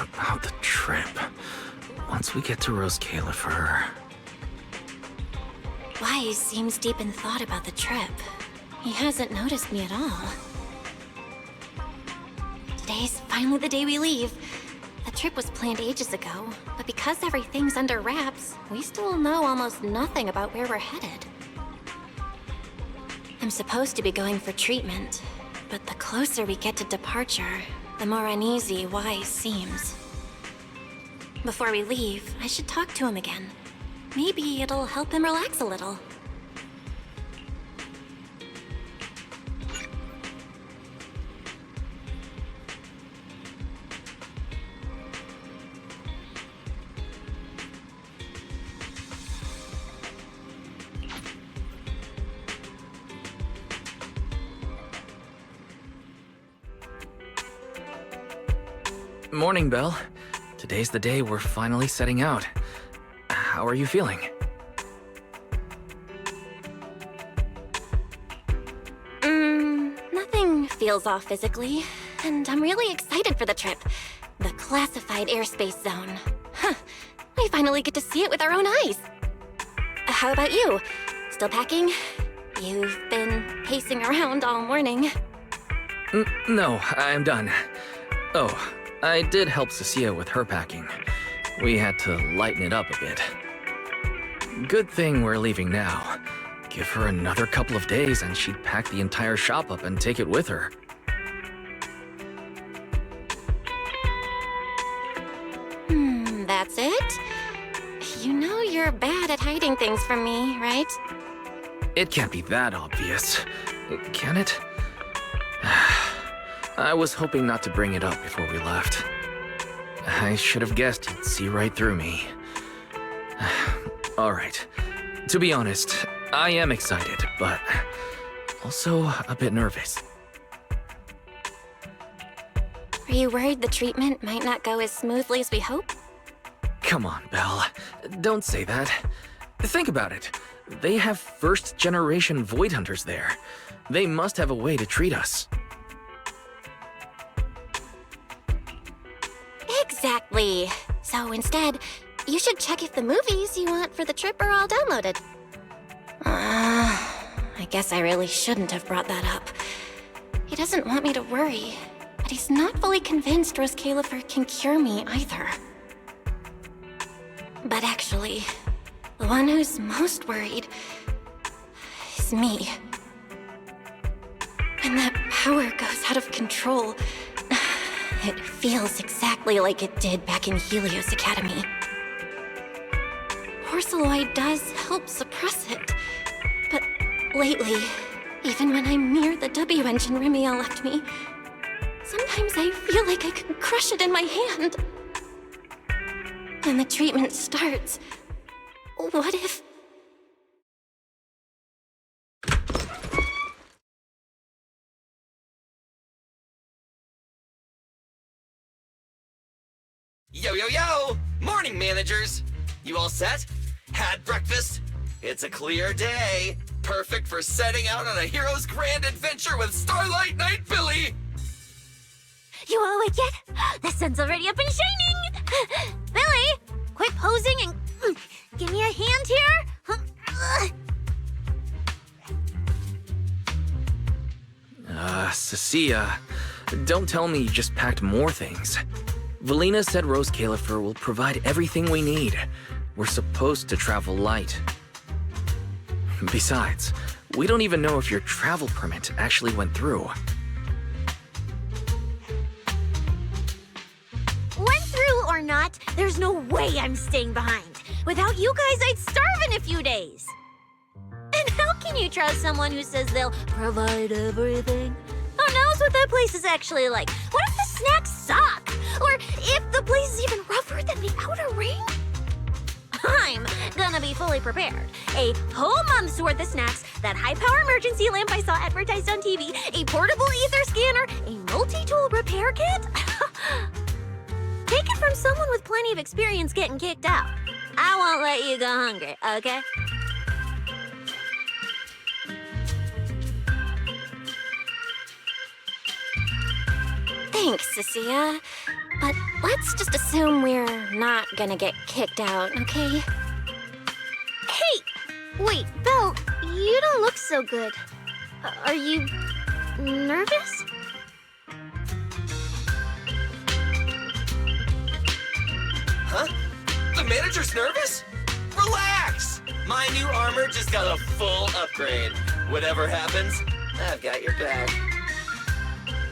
about the trip. Once we get to Rose Califer... Wise seems deep in thought about the trip. He hasn't noticed me at all. Today's finally the day we leave. The trip was planned ages ago, but because everything's under wraps, we still know almost nothing about where we're headed. I'm supposed to be going for treatment, but the closer we get to departure, the more uneasy Wise seems. Before we leave, I should talk to him again. Maybe it'll help him relax a little. Morning, Belle. Today's the day we're finally setting out. How are you feeling? Nothing feels off physically, and I'm really excited for the trip. The classified airspace zone. Huh, we finally get to see it with our own eyes. How about you? Still packing? You've been pacing around all morning. No, I'm done. Oh, I did help Cecilia with her packing. We had to lighten it up a bit. Good thing we're leaving now. Give her another couple of days and she'd pack the entire shop up and take it with her. That's it? You know you're bad at hiding things from me, right? It can't be that obvious, can it? I was hoping not to bring it up before we left. I should have guessed you'd see right through me. Alright. To be honest, I am excited, but also a bit nervous. Are you worried the treatment might not go as smoothly as we hope? Come on, Belle. Don't say that. Think about it. They have first-generation Void Hunters there. They must have a way to treat us. Exactly. So instead, you should check if the movies you want for the trip are all downloaded. I guess I really shouldn't have brought that up. He doesn't want me to worry, but he's not fully convinced Rose Califer can cure me either. But actually, the one who's most worried is me. When that power goes out of control, it feels exactly like it did back in Helios Academy. Porceloid does help suppress it, but lately, even when I'm near the W engine Remiel left me, sometimes I feel like I could crush it in my hand. When the treatment starts, what if... Yo, yo, yo! Morning, managers! You all set? Had breakfast? It's a clear day. Perfect for setting out on a hero's grand adventure with Starlight Knight Billy! You all awake yet? The sun's already up and shining! Billy, quit posing and give me a hand here! Cecilia, don't tell me you just packed more things. Valina said Rose Califer will provide everything we need. We're supposed to travel light. Besides, we don't even know if your travel permit actually went through. Went through or not, there's no way I'm staying behind. Without you guys, I'd starve in a few days. And how can you trust someone who says they'll provide everything? Who knows what that place is actually like? What if the snacks suck? Or if the place is even rougher than the outer ring? I'm gonna be fully prepared. A whole month's worth of snacks, that high-power emergency lamp I saw advertised on TV, a portable ether scanner, a multi-tool repair kit. Take it from someone with plenty of experience getting kicked out. I won't let you go hungry, okay? Thanks, Cecilia. But let's just assume we're not gonna get kicked out, okay? Hey! Wait, Belle, you don't look so good. Are you nervous? Huh? The manager's nervous? Relax! My new armor just got a full upgrade. Whatever happens, I've got your back.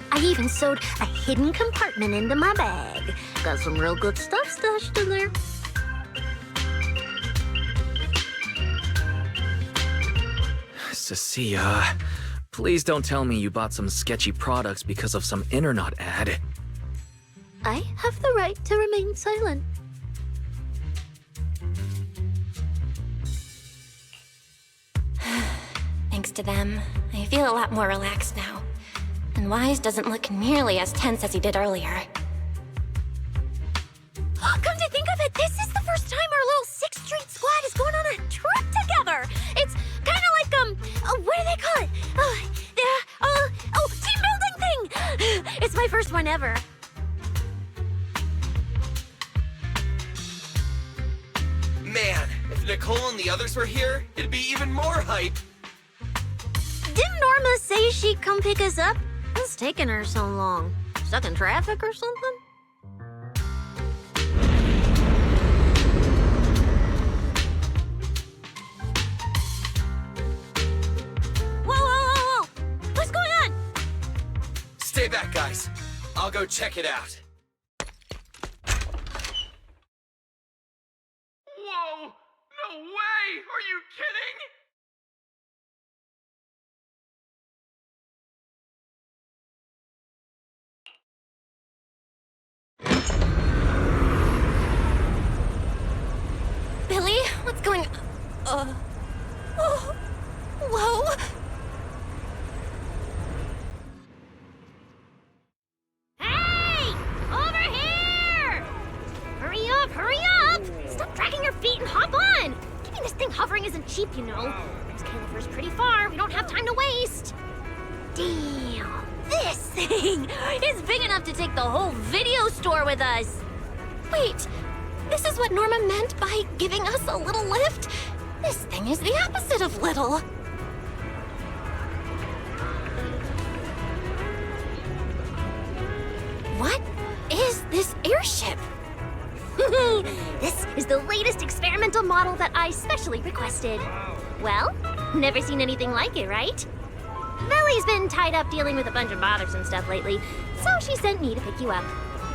I even sewed a hidden compartment into my bag. Got some real good stuff stashed in there. Cecilia, please don't tell me you bought some sketchy products because of some internet ad. I have the right to remain silent. Thanks to them, I feel a lot more relaxed now. And Wise doesn't look nearly as tense as he did earlier. Come to think of it, this is the first time our little 6th Street squad is going on a trip together. It's kind of like, what do they call it? Team building thing. It's my first one ever. Man, if Nicole and the others were here, it'd be even more hype. Didn't Norma say she'd come pick us up? What's taking her so long? Stuck in traffic or something? Whoa! What's going on? Stay back, guys. I'll go check it out. Whoa! No way! Are you kidding? Billy, what's going... Oh. Whoa! Hey! Over here! Hurry up! Stop dragging your feet and hop on! Keeping this thing hovering isn't cheap, you know. This caliper's pretty far. We don't have time to waste. Damn! This thing is big enough to take the whole video store with us. Wait, this is what Norma meant by giving us a little lift? This thing is the opposite of little. What is this airship? This is the latest experimental model that I specially requested. Well, never seen anything like it, right? Valley's been tied up dealing with a bunch of bothersome stuff lately, so she sent me to pick you up.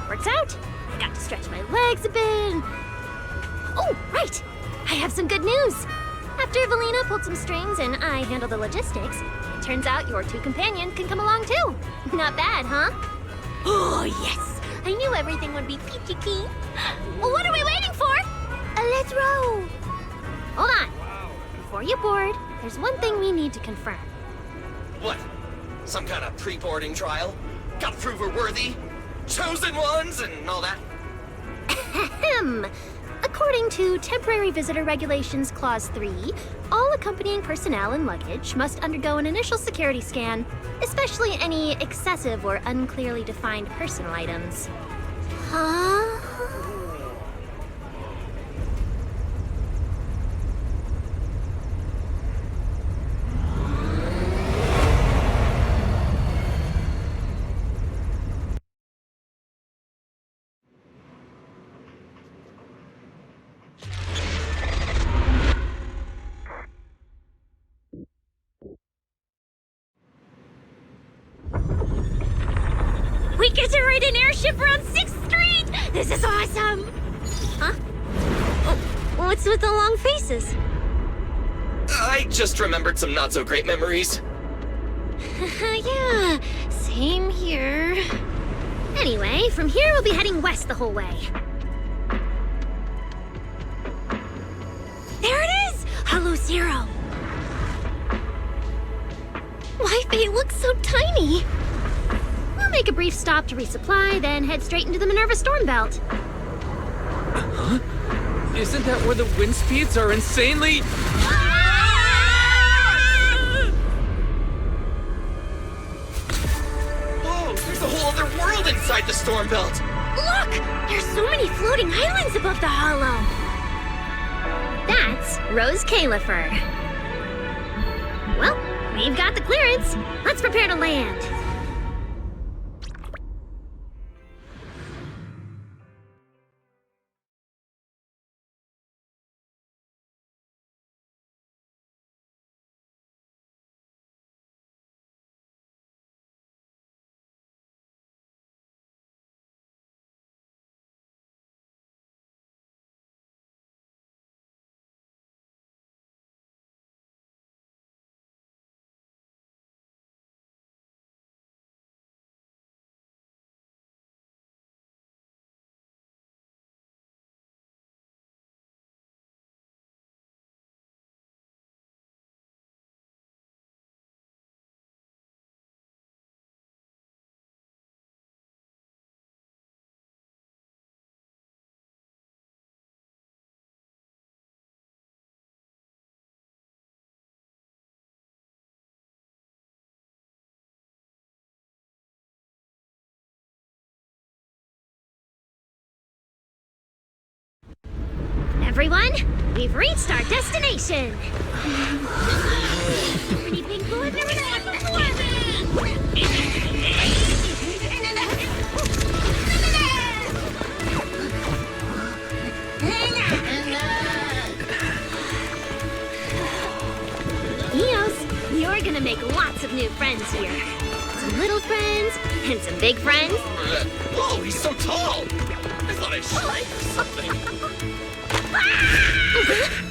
Works out. I got to stretch my legs a bit. Oh, right! I have some good news. After Valina pulled some strings and I handled the logistics, it turns out your 2 companions can come along too. Not bad, huh? Oh, yes! I knew everything would be peachy keen. Well, what are we waiting for? Let's row. Hold on. Before you board, there's one thing we need to confirm. What? Some kind of pre-boarding trial? Gotta prove we're worthy? Chosen ones and all that? Ahem. According to Temporary Visitor Regulations Clause 3, all accompanying personnel and luggage must undergo an initial security scan, especially any excessive or unclearly defined personal items. Huh? We get to ride an airship around 6th Street! This is awesome! Huh? Oh, what's with the long faces? I just remembered some not-so-great memories. Yeah, same here. Anyway, from here we'll be heading west the whole way. There it is! Hello, Zero! Why they look so tiny? We'll make a brief stop to resupply, then head straight into the Minerva storm belt. Huh? Isn't that where the wind speeds are insanely... Whoa, there's a whole other world inside the storm belt. Look! There's so many floating islands above the hollow. That's Rose Califer. Well, we've got the clearance. Let's prepare to land. Everyone, we've reached our destination. So many big blue I've never seen before. Eos, you're gonna make lots of new friends here. Some little friends and some big friends. Whoa, he's so tall. I thought I shrank or something.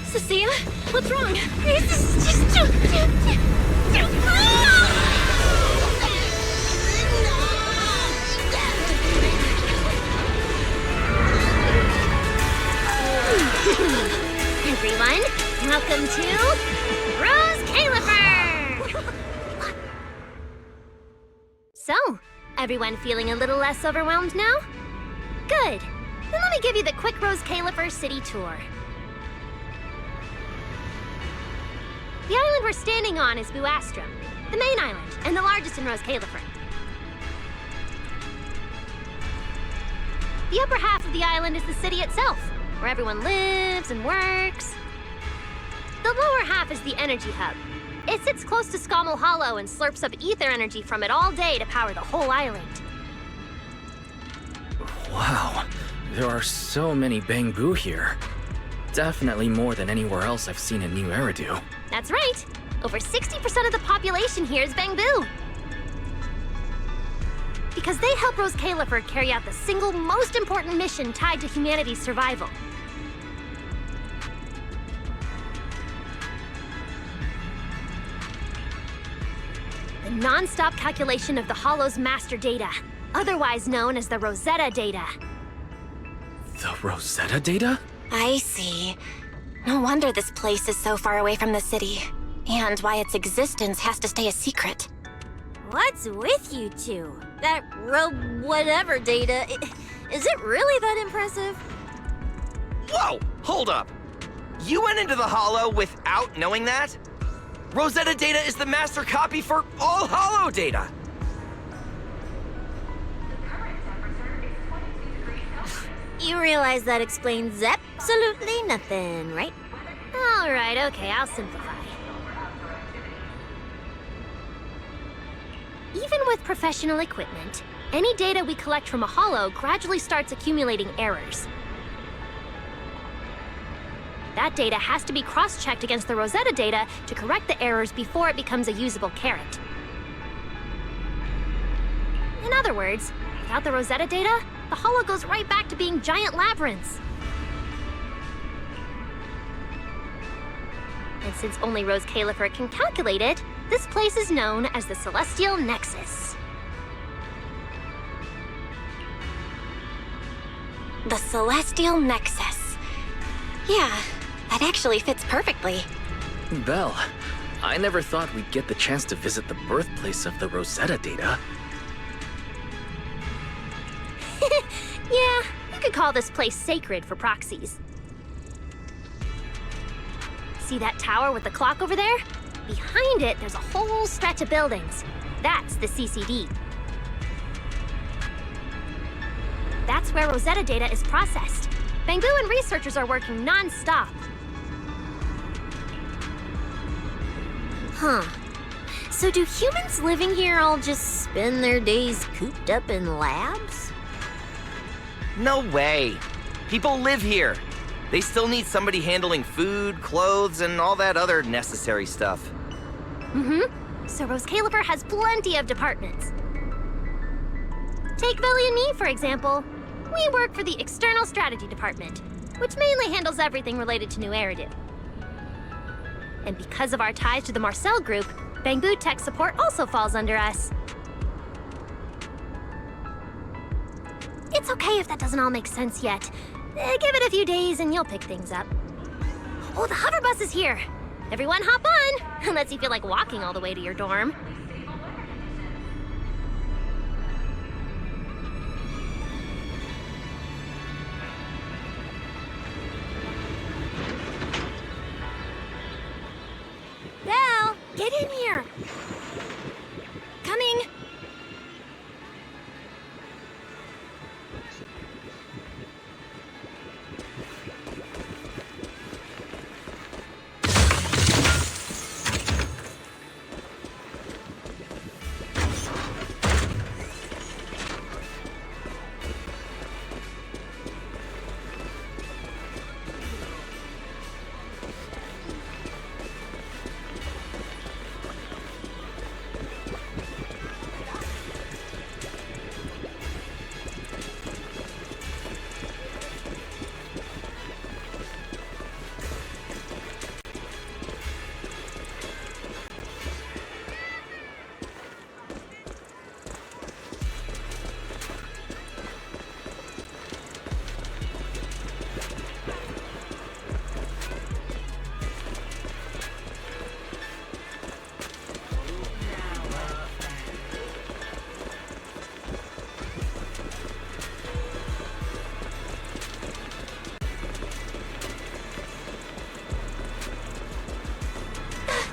Cecilia, what's wrong? This is just too Everyone, welcome to Rose Califer! So, everyone feeling a little less overwhelmed now? Good. Then let me give you the quick Rose Califer city tour. The island we're standing on is Buastrum, the main island, and the largest in Rose Califer. The upper half of the island is the city itself, where everyone lives and works. The lower half is the energy hub. It sits close to Scommel Hollow and slurps up ether energy from it all day to power the whole island. Wow, there are so many Bangbu here. Definitely more than anywhere else I've seen in New Eridu. That's right. Over 60% of the population here is Bangbu. Because they help Rose Califer carry out the single most important mission tied to humanity's survival. The non-stop calculation of the Hollow's master data, otherwise known as the Rosetta data. The Rosetta data? I see. No wonder this place is so far away from the city, and why its existence has to stay a secret. What's with you two? That whatever data, is it really that impressive? Whoa, hold up. You went into the Hollow without knowing that? Rosetta data is the master copy for all Hollow data. You realize that explains absolutely nothing, right? All right, okay, I'll simplify. Even with professional equipment, any data we collect from a hollow gradually starts accumulating errors. That data has to be cross-checked against the Rosetta data to correct the errors before it becomes a usable carrot. In other words, without the Rosetta data, the hollow goes right back to being giant labyrinths. And since only Rose Califer can calculate it, this place is known as the Celestial Nexus. The Celestial Nexus. Yeah, that actually fits perfectly. Belle, I never thought we'd get the chance to visit the birthplace of the Rosetta data. Yeah, you could call this place sacred for proxies. See that tower with the clock over there? Behind it, there's a whole stretch of buildings. That's the CCD. That's where Rosetta data is processed. Bangbu and researchers are working non-stop. Huh. So do humans living here all just spend their days cooped up in labs? No way. People live here. They still need somebody handling food, clothes, and all that other necessary stuff. Mm-hmm. So Rose Caliper has plenty of departments. Take Belly and me, for example. We work for the External Strategy Department, which mainly handles everything related to New Eridu. And because of our ties to the Marcel Group, Bangbu Tech Support also falls under us. It's okay if that doesn't all make sense yet. Give it a few days and you'll pick things up. Oh, the hover bus is here! Everyone hop on! Unless you feel like walking all the way to your dorm. Belle, get in here! Coming!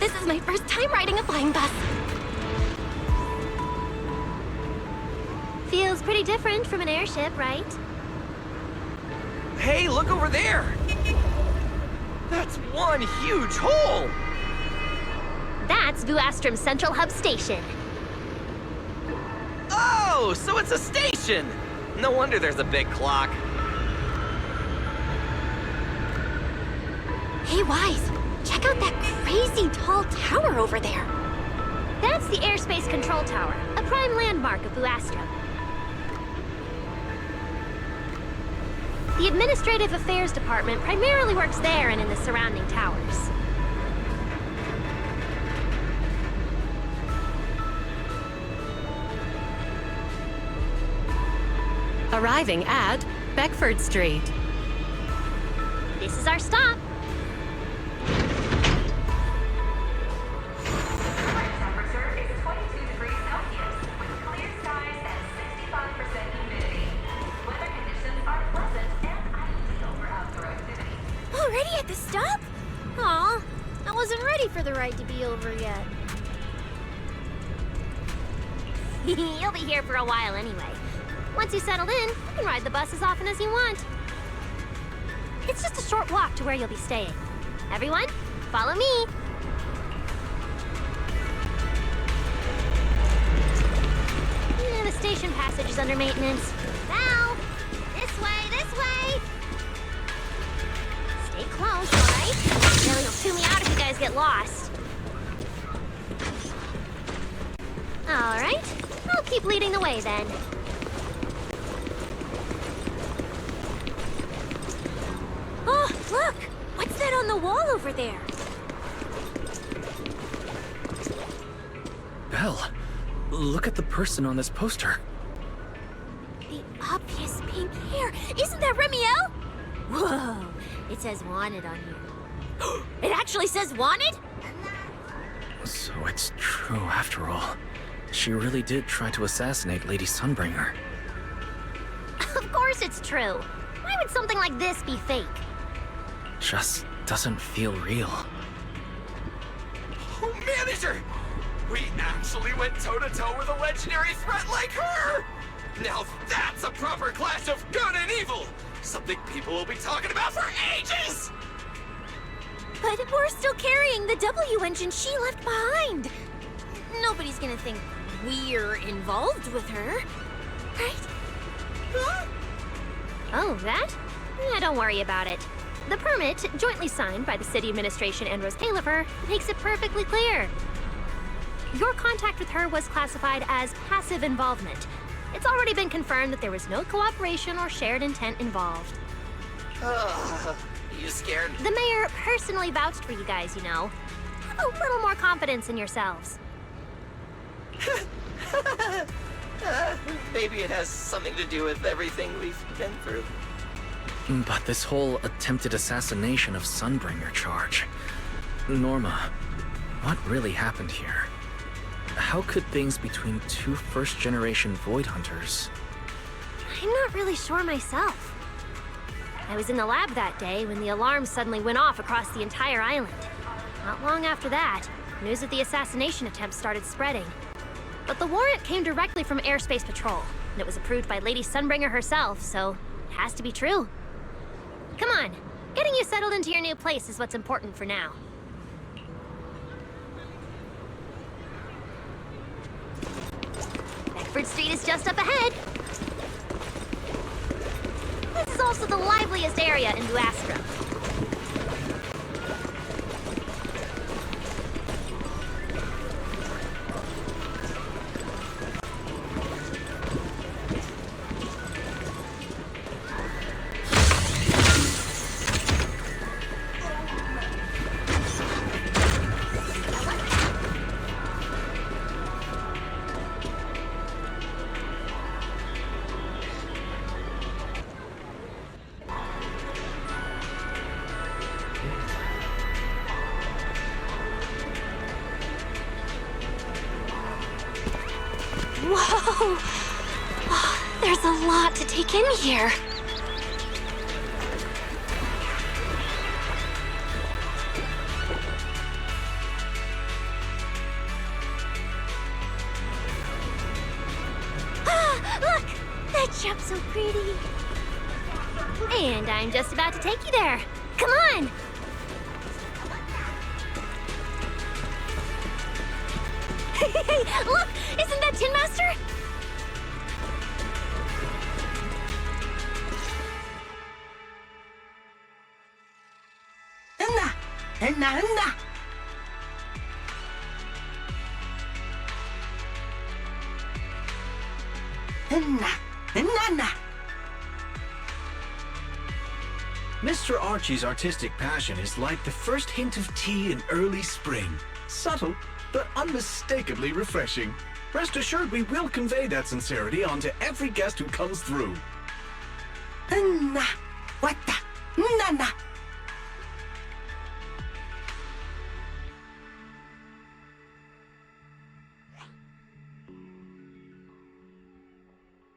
This is my first time riding a flying bus. Feels pretty different from an airship, right? Hey, look over there! That's one huge hole! That's Vuastrum's Central Hub Station. Oh, so it's a station! No wonder there's a big clock. Hey, Wise, check out that crazy tall tower over there. That's the Airspace Control Tower, a prime landmark of Vuastrum. The Administrative Affairs Department primarily works there and in the surrounding towers. Arriving at Beckford Street. This is our stop. Temperature is 22 degrees Celsius with clear skies and 65% humidity. Weather conditions are pleasant and ideal for outdoor activities. Already at the stop? Aw, I wasn't ready for the ride to be over yet. You'll be here for a while anyway. Once you settled in, you can ride the bus as often as you want. It's just a short walk to where you'll be staying. Everyone, follow me. The station passage is under maintenance. Now, this way, this way. Stay close, all right? Billy will chew me out if you guys get lost. All right, I'll keep leading the way then. Oh, look! What's that on the wall over there? Belle, look at the person on this poster. The obvious pink hair. Isn't that Remiel? Whoa! It says wanted on here. It actually says wanted? So it's true after all. She really did try to assassinate Lady Sunbringer. Of course it's true. Why would something like this be fake? Just doesn't feel real. Oh, manager! We actually went toe-to-toe with a legendary threat like her! Now that's a proper clash of good and evil! Something people will be talking about for ages! But we're still carrying the W engine she left behind. Nobody's gonna think we're involved with her, right? Huh? Oh, that? Yeah, don't worry about it. The permit, jointly signed by the city administration and Rose Califer, makes it perfectly clear. Your contact with her was classified as passive involvement. It's already been confirmed that there was no cooperation or shared intent involved. You scared? The mayor personally vouched for you guys, you know. Have a little more confidence in yourselves. Maybe it has something to do with everything we've been through. But this whole attempted assassination of Sunbringer charge. Norma, what really happened here? How could things between two first-generation Void Hunters... I'm not really sure myself. I was in the lab that day when the alarm suddenly went off across the entire island. Not long after that, news of the assassination attempt started spreading. But the warrant came directly from Airspace Patrol, and it was approved by Lady Sunbringer herself, so it has to be true. Come on, getting you settled into your new place is what's important for now. Bedford Street is just up ahead. This is also the liveliest area in New Astro. Whoa! Oh, there's a lot to take in here. Ah, look! That jump's so pretty. And I'm just about to take you there. Come on! Hey, look! Isn't that Tin Master? Mr. Archie's artistic passion is like the first hint of tea in early spring. Subtle, but unmistakably refreshing. Rest assured we will convey that sincerity onto every guest who comes through.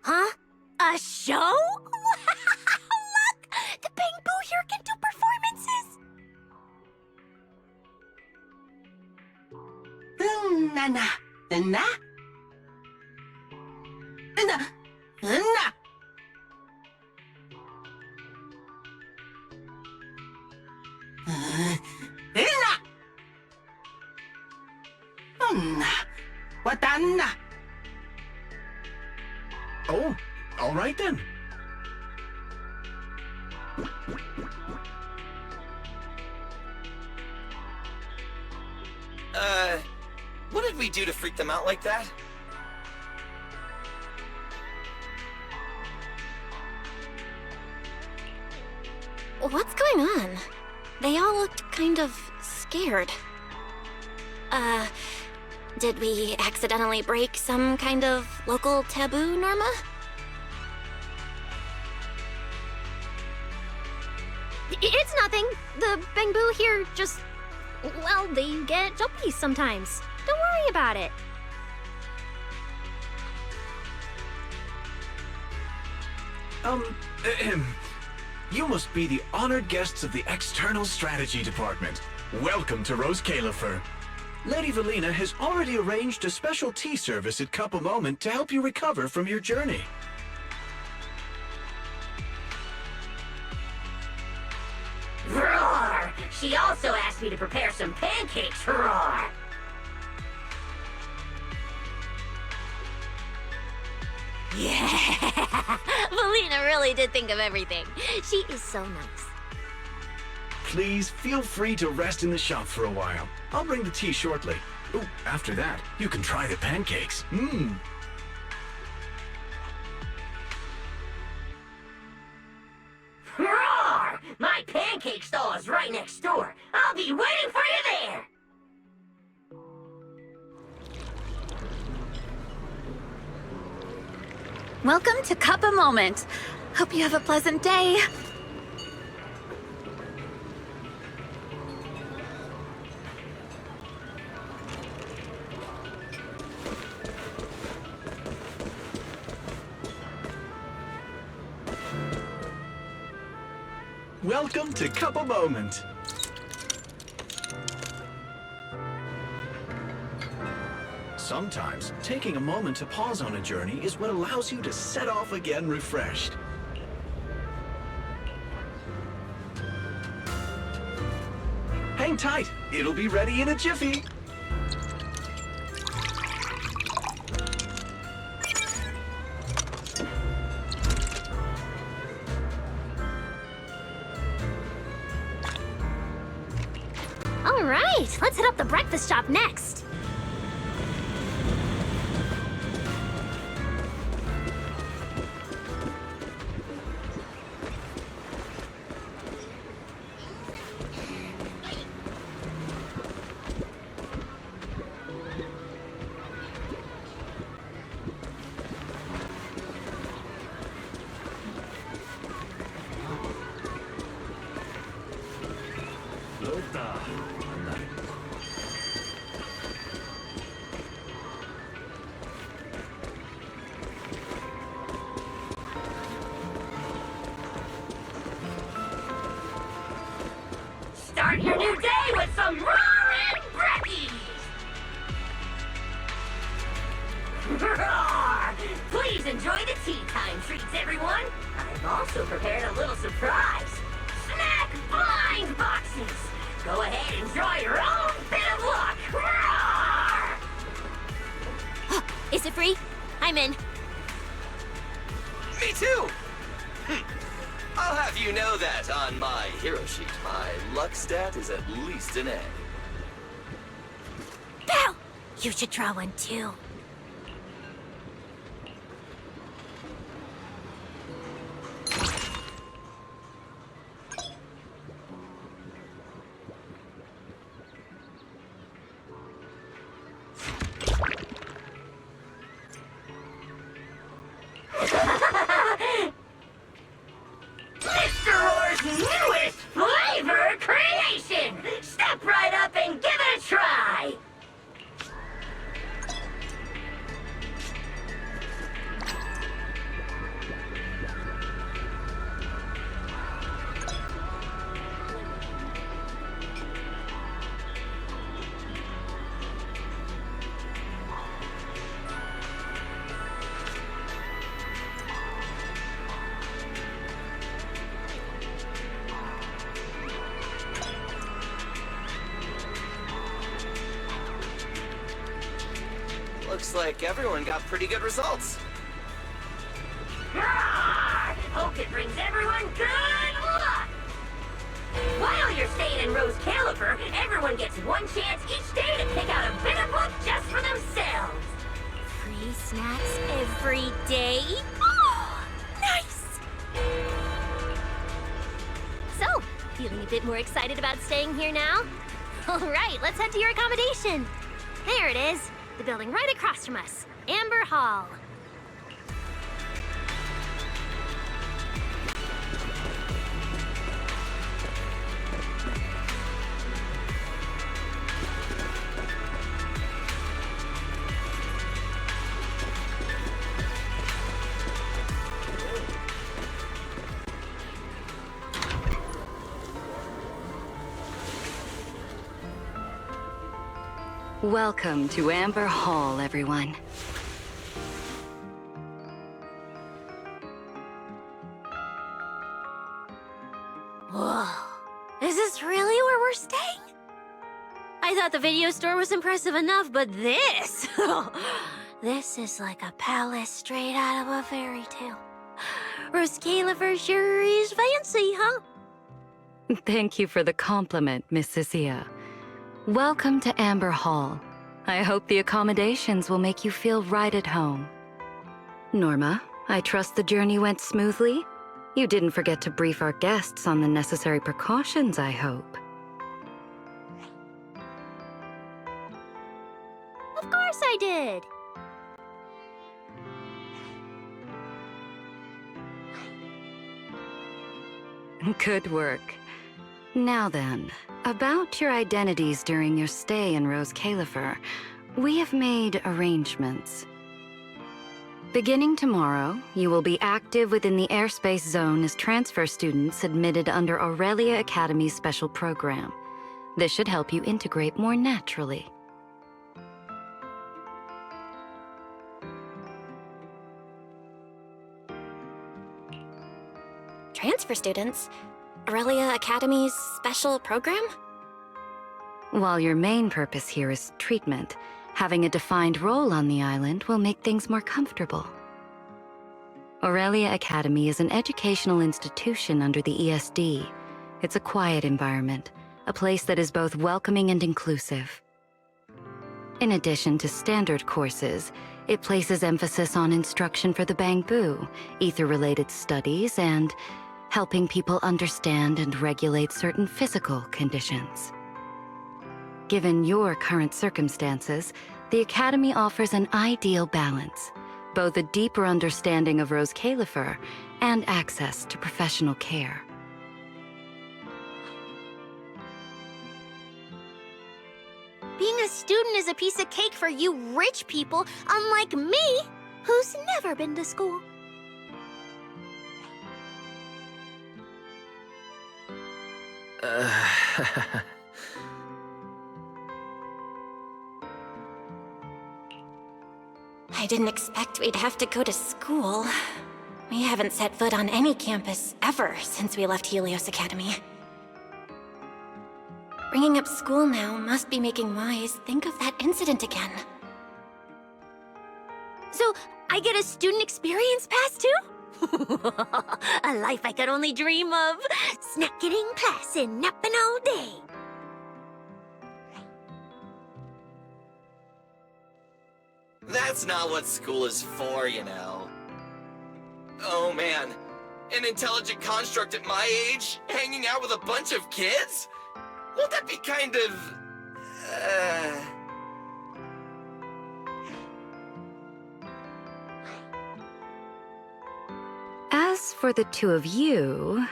Huh? A show? Look! The Bamboo here can do performances! Oh, all right then. What did we do to freak them out like that? What's going on? They all looked kind of scared. Did we accidentally break some kind of local taboo, Norma? It's nothing. The Bamboo here just... well, they get jumpy sometimes. Don't worry about it. You must be the honored guests of the External Strategy Department. Welcome to Rose Califer. Lady Valina has already arranged a special tea service at Cup a Moment to help you recover from your journey. She also asked me to prepare some pancakes for Roar. Yeah! Valina really did think of everything. She is so nice. Please feel free to rest in the shop for a while. I'll bring the tea shortly. Ooh, after that, you can try the pancakes. Mmm. Roar! My pancake stall is right next door. I'll be waiting for you there. Welcome to Cup a Moment. Hope you have a pleasant day. Welcome to Cup a Moment. Sometimes, taking a moment to pause on a journey is what allows you to set off again refreshed. Hang tight, it'll be ready in a jiffy. All right, let's hit up the breakfast shop next. Start your new day with some roaring brekkies! Roar! Please enjoy the tea time treats, everyone! I've also prepared a little surprise. Snack blind boxes! Go ahead and draw your own bit of luck! Roar! Is it free? I'm in. Me too! I'll have you know that on my hero sheet, my luck stat is at least an A. Pow! You should draw one too. Mr. Roar's newest flavor creation! Step right up and give it a try! Looks like everyone got pretty good results. Roar! Hope it brings everyone good luck! While you're staying in Rose Caliper, everyone gets one chance each day to pick out a bit of luck just for themselves. Free snacks every day? Oh, nice! So, feeling a bit more excited about staying here now? All right, let's head to your accommodation. There it is, the building right across from us, Amber Hall. Welcome to Amber Hall, everyone. Whoa. Is this really where we're we're staying? I thought the video store was impressive enough, but this... this is like a palace straight out of a fairy tale. Roscalifer sure is fancy, huh? Thank you for the compliment, Miss Cecilia. Welcome to Amber Hall. I hope the accommodations will make you feel right at home. Norma, I trust the journey went smoothly? You didn't forget to brief our guests on the necessary precautions, I hope. Of course I did. Good work. Now then, about your identities during your stay in Roscalifer, we have made arrangements. Beginning tomorrow, you will be active within the airspace zone as transfer students admitted under Aurelia Academy's special program. This should help you integrate more naturally. Transfer students? Aurelia Academy's special program? While your main purpose here is treatment, having a defined role on the island will make things more comfortable. Aurelia Academy is an educational institution under the ESD. It's a quiet environment, a place that is both welcoming and inclusive. In addition to standard courses, it places emphasis on instruction for the Bangbu, ether-related studies, and helping people understand and regulate certain physical conditions. Given your current circumstances, the Academy offers an ideal balance, both a deeper understanding of Roscalifer and access to professional care. Being a student is a piece of cake for you rich people, unlike me, who's never been to school. I didn't expect we'd have to go to school. We haven't set foot on any campus ever since we left Helios Academy. Bringing up school now must be making Wise think of that incident again. So, I get a student experience pass too? A life I could only dream of. Snacking in class and napping all day. That's not what school is for, you know. Oh man, an intelligent construct at my age, hanging out with a bunch of kids? Won't that be kind of... As for the two of you,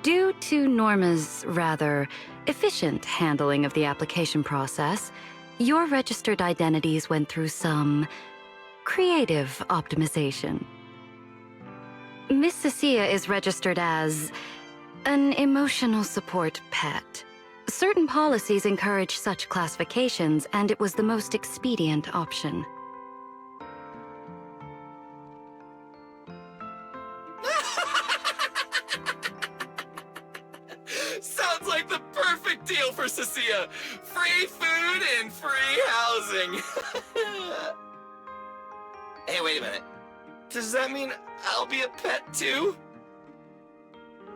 due to Norma's rather efficient handling of the application process, your registered identities went through some creative optimization. Miss Cecilia is registered as an emotional support pet. Certain policies encourage such classifications, and it was the most expedient option. Sounds like the perfect deal for Cecilia. Free food and free housing. Hey, wait a minute. Does that mean I'll be a pet too?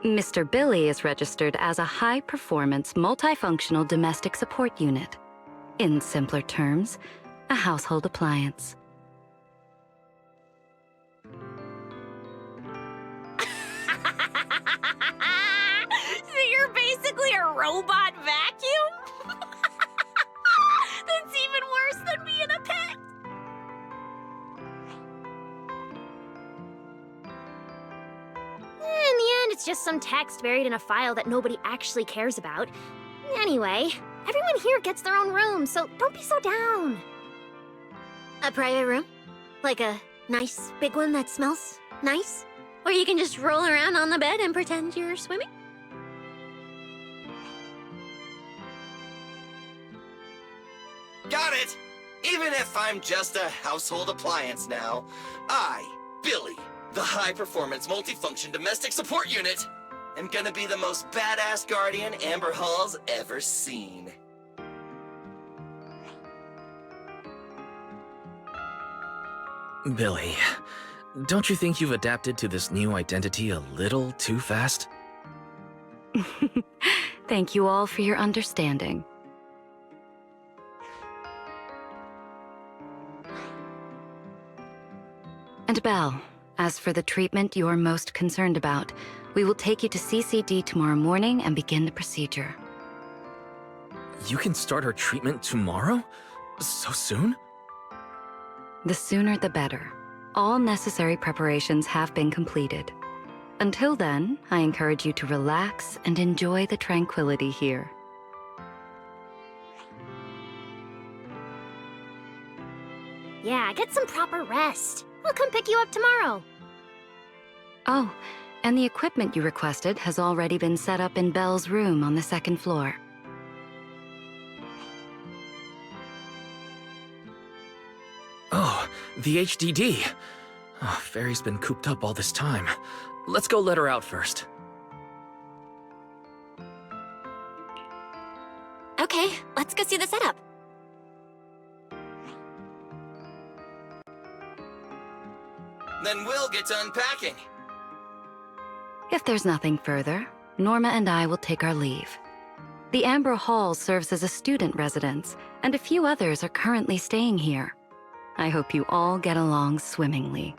Mr. Billy is registered as a high-performance, multifunctional domestic support unit. In simpler terms, a household appliance. So you're basically a robot vacuum? That's even worse than being a pet. In the end, it's just some text buried in a file that nobody actually cares about. Anyway, everyone here gets their own room, so don't be so down. A private room? Like a nice big one that smells nice? Where you can just roll around on the bed and pretend you're swimming? Got it! Even if I'm just a household appliance now, I, Billy, the high-performance multifunction domestic support unit, am gonna be the most badass guardian Amber Hall's ever seen. Billy, don't you think you've adapted to this new identity a little too fast? Thank you all for your understanding. And Belle, as for the treatment you're most concerned about, we will take you to CCD tomorrow morning and begin the procedure. You can start her treatment tomorrow? So soon? The sooner the better. All necessary preparations have been completed. Until then, I encourage you to relax and enjoy the tranquility here. Yeah, get some proper rest. I'll come pick you up tomorrow. Oh, and the equipment you requested has already been set up in Belle's room on the second floor. Oh, the HDD. Oh, Fairy's been cooped up all this time. Let's go let her out first. Okay, let's go see the setup. Then we'll get to unpacking. If there's nothing further, Norma and I will take our leave. The Amber Hall serves as a student residence, and a few others are currently staying here. I hope you all get along swimmingly.